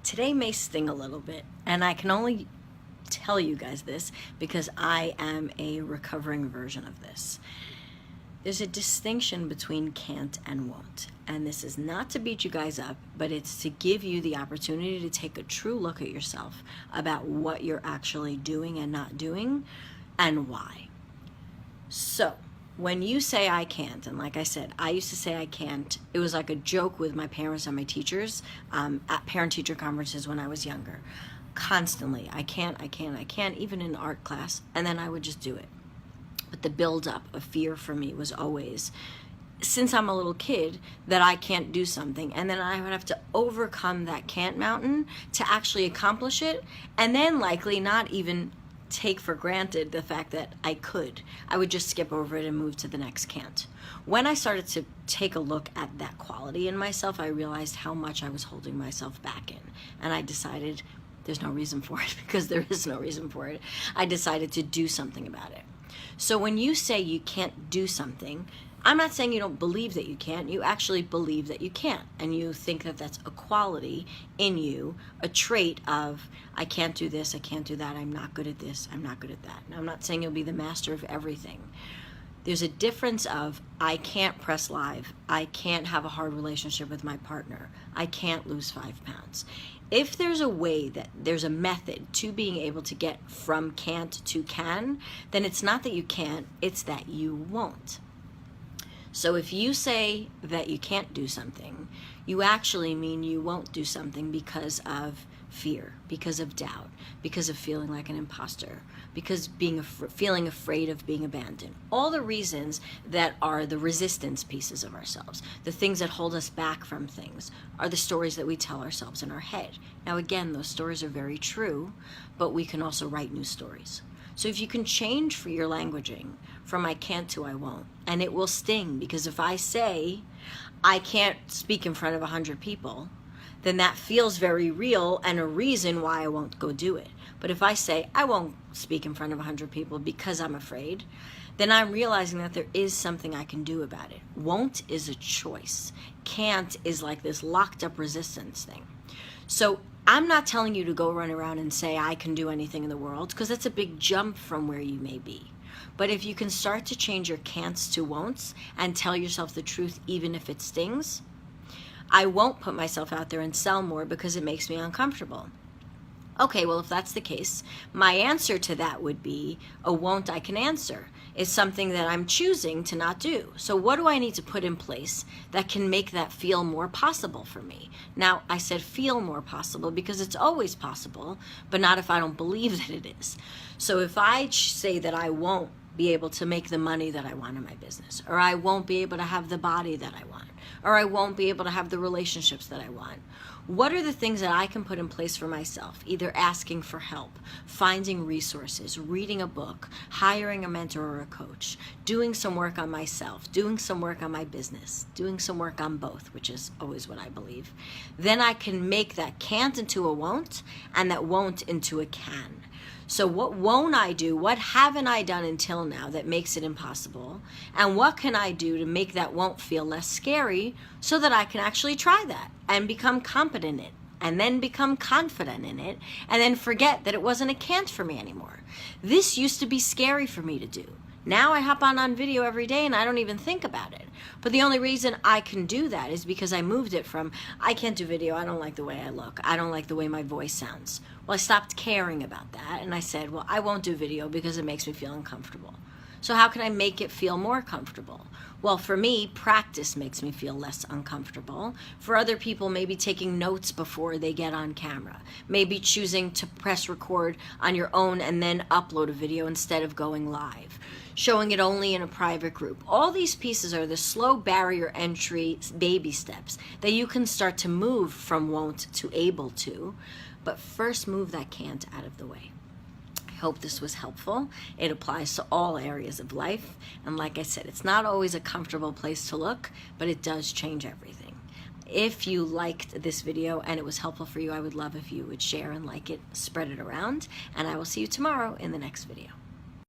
Today may sting a little bit, and I can only tell you guys this because I am a recovering version of this. There's a distinction between can't and won't, and this is not to beat you guys up, but it's to give you the opportunity to take a true look at yourself about what you're actually doing and not doing and why. So when you say I can't, and like I said, I used to say I can't, it was like a joke with my parents and my teachers at parent-teacher conferences when I was younger. Constantly, I can't, even in art class, and then I would just do it. But the build-up of fear for me was always, since I'm a little kid, that I can't do something, and then I would have to overcome that can't mountain to actually accomplish it, and then likely not even take for granted the fact that I could. I would just skip over it and move to the next can't. When I started to take a look at that quality in myself, I realized how much I was holding myself back in, and I decided there's no reason for it, because there is no reason for it. I decided to do something about it. So when you say you can't do something, I'm not saying you don't believe that you can't. You actually believe that you can't, and you think that that's a quality in you, a trait of, I can't do this, I can't do that, I'm not good at this, I'm not good at that. Now, I'm not saying you'll be the master of everything. There's a difference of, I can't press live, I can't have a hard relationship with my partner, I can't lose 5 pounds. If there's a way, that there's a method to being able to get from can't to can, then it's not that you can't, it's that you won't. So if you say that you can't do something, you actually mean you won't do something because of fear, because of doubt, because of feeling like an imposter, because feeling afraid of being abandoned. All the reasons that are the resistance pieces of ourselves, the things that hold us back from things, are the stories that we tell ourselves in our head. Now again, those stories are very true, but we can also write new stories. So if you can change for your languaging from I can't to I won't, and it will sting, because if I say I can't speak in front of 100 people, then that feels very real and a reason why I won't go do it. But if I say I won't speak in front of 100 people because I'm afraid, then I'm realizing that there is something I can do about it. Won't is a choice. Can't is like this locked up resistance thing. So I'm not telling you to go run around and say I can do anything in the world, because that's a big jump from where you may be. But if you can start to change your can'ts to won'ts and tell yourself the truth even if it stings, I won't put myself out there and sell more because it makes me uncomfortable. Okay, well, if that's the case, my answer to that would be a won't I can answer. It's something that I'm choosing to not do. So what do I need to put in place that can make that feel more possible for me? Now, I said feel more possible because it's always possible, but not if I don't believe that it is. So if I say that I won't be able to make the money that I want in my business, or I won't be able to have the body that I want, or I won't be able to have the relationships that I want, what are the things that I can put in place for myself? Either asking for help, finding resources, reading a book, hiring a mentor or a coach, doing some work on myself, doing some work on my business, doing some work on both, which is always what I believe. Then I can make that can't into a won't, and that won't into a can. So what won't I do? What haven't I done until now that makes it impossible? And what can I do to make that won't feel less scary so that I can actually try that and become competent in it, and then become confident in it, and then forget that it wasn't a can't for me anymore. This used to be scary for me to do. Now I hop on video every day and I don't even think about it. But the only reason I can do that is because I moved it from, I can't do video, I don't like the way I look, I don't like the way my voice sounds. Well, I stopped caring about that and I said, well, I won't do video because it makes me feel uncomfortable. So how can I make it feel more comfortable? Well, for me, practice makes me feel less uncomfortable. For other people, maybe taking notes before they get on camera. Maybe choosing to press record on your own and then upload a video instead of going live. Showing it only in a private group. All these pieces are the slow barrier entry baby steps that you can start to move from won't to able to, but first move that can't out of the way. I hope this was helpful. It applies to all areas of life, and like I said, it's not always a comfortable place to look, but it does change everything. If you liked this video and it was helpful for you, I would love if you would share and like it, spread it around, and I will see you tomorrow in the next video.